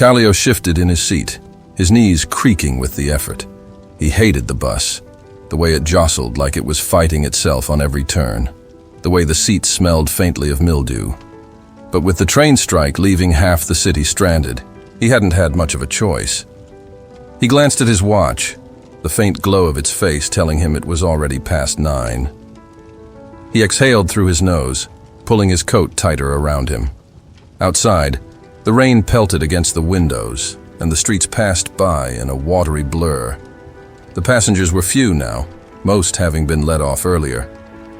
Kaleo shifted in his seat, his knees creaking with the effort. He hated the bus, the way it jostled like it was fighting itself on every turn, the way the seats smelled faintly of mildew. But with the train strike leaving half the city stranded, he hadn't had much of a choice. He glanced at his watch, the faint glow of its face telling him it was already past 9. He exhaled through his nose, pulling his coat tighter around him. Outside, the rain pelted against the windows, and the streets passed by in a watery blur. The passengers were few now, most having been let off earlier.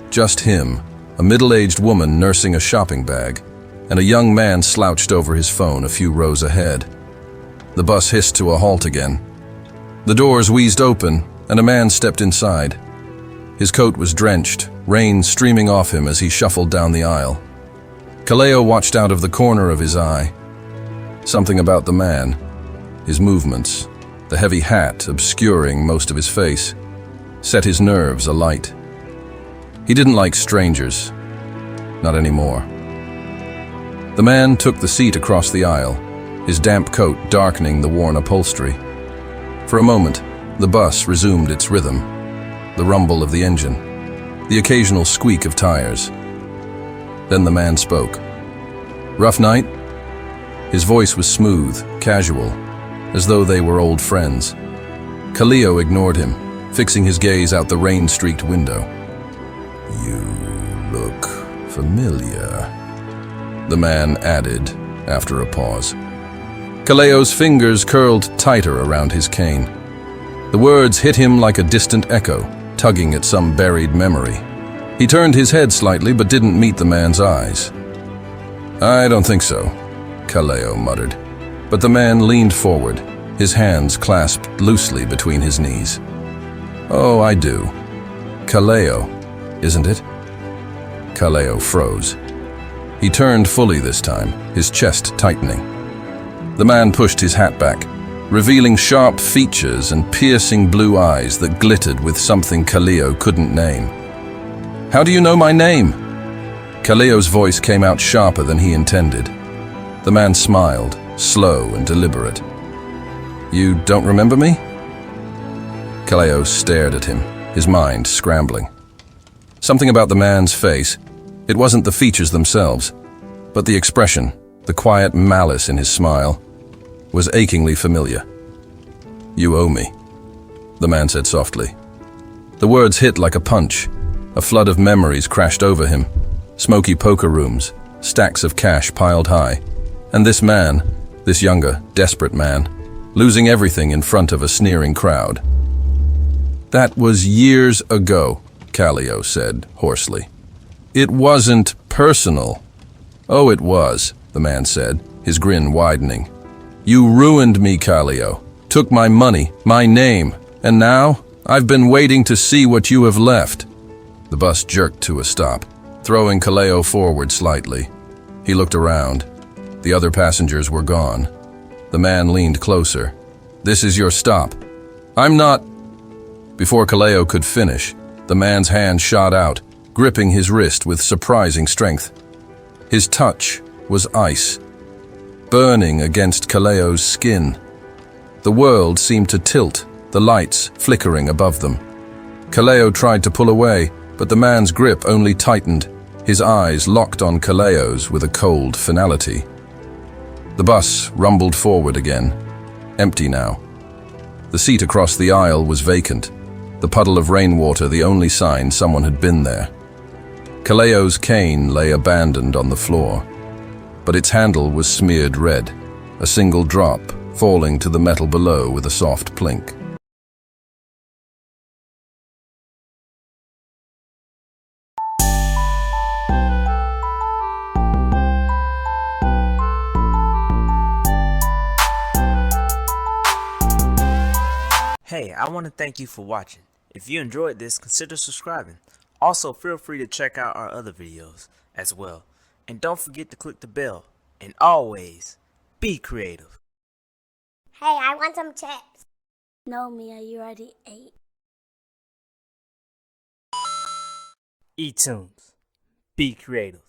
Just him, a middle-aged woman nursing a shopping bag, and a young man slouched over his phone a few rows ahead. The bus hissed to a halt again. The doors wheezed open, and a man stepped inside. His coat was drenched, rain streaming off him as he shuffled down the aisle. Kaleo watched out of the corner of his eye. Something about the man, his movements, the heavy hat obscuring most of his face, set his nerves alight. He didn't like strangers, not anymore. The man took the seat across the aisle, his damp coat darkening the worn upholstery. For a moment, the bus resumed its rhythm, the rumble of the engine, the occasional squeak of tires. Then the man spoke. "Rough night?" His voice was smooth, casual, as though they were old friends. Kaleo ignored him, fixing his gaze out the rain-streaked window. "You look familiar," the man added after a pause. Kaleo's fingers curled tighter around his cane. The words hit him like a distant echo, tugging at some buried memory. He turned his head slightly but didn't meet the man's eyes. "I don't think so," Kaleo muttered. But the man leaned forward, his hands clasped loosely between his knees. "Oh, I do. Kaleo, isn't it?" Kaleo froze. He turned fully this time, his chest tightening. The man pushed his hat back, revealing sharp features and piercing blue eyes that glittered with something Kaleo couldn't name. "How do you know my name?" Kaleo's voice came out sharper than he intended. The man smiled, slow and deliberate. "You don't remember me?" Kaleo stared at him, his mind scrambling. Something about the man's face, it wasn't the features themselves, but the expression, the quiet malice in his smile, was achingly familiar. "You owe me," the man said softly. The words hit like a punch. A flood of memories crashed over him. Smoky poker rooms, stacks of cash piled high, and this man, this younger, desperate man, losing everything in front of a sneering crowd. "That was years ago," Kaleo said hoarsely. "It wasn't personal." "Oh, it was," the man said, his grin widening. "You ruined me, Kaleo, took my money, my name, and now I've been waiting to see what you have left." The bus jerked to a stop, throwing Kaleo forward slightly. He looked around. The other passengers were gone. The man leaned closer. "This is your stop." "I'm not—" Before Kaleo could finish, the man's hand shot out, gripping his wrist with surprising strength. His touch was ice, burning against Kaleo's skin. The world seemed to tilt, the lights flickering above them. Kaleo tried to pull away, but the man's grip only tightened, his eyes locked on Kaleo's with a cold finality. The bus rumbled forward again, empty now. The seat across the aisle was vacant, the puddle of rainwater the only sign someone had been there. Kaleo's cane lay abandoned on the floor, but its handle was smeared red, a single drop falling to the metal below with a soft plink. Hey, I want to thank you for watching. If you enjoyed this, consider subscribing. Also, feel free to check out our other videos as well. And don't forget to click the bell. And always, be creative. Hey, I want some chips. No, Mia, you already ate. E-Toonz. Be creative.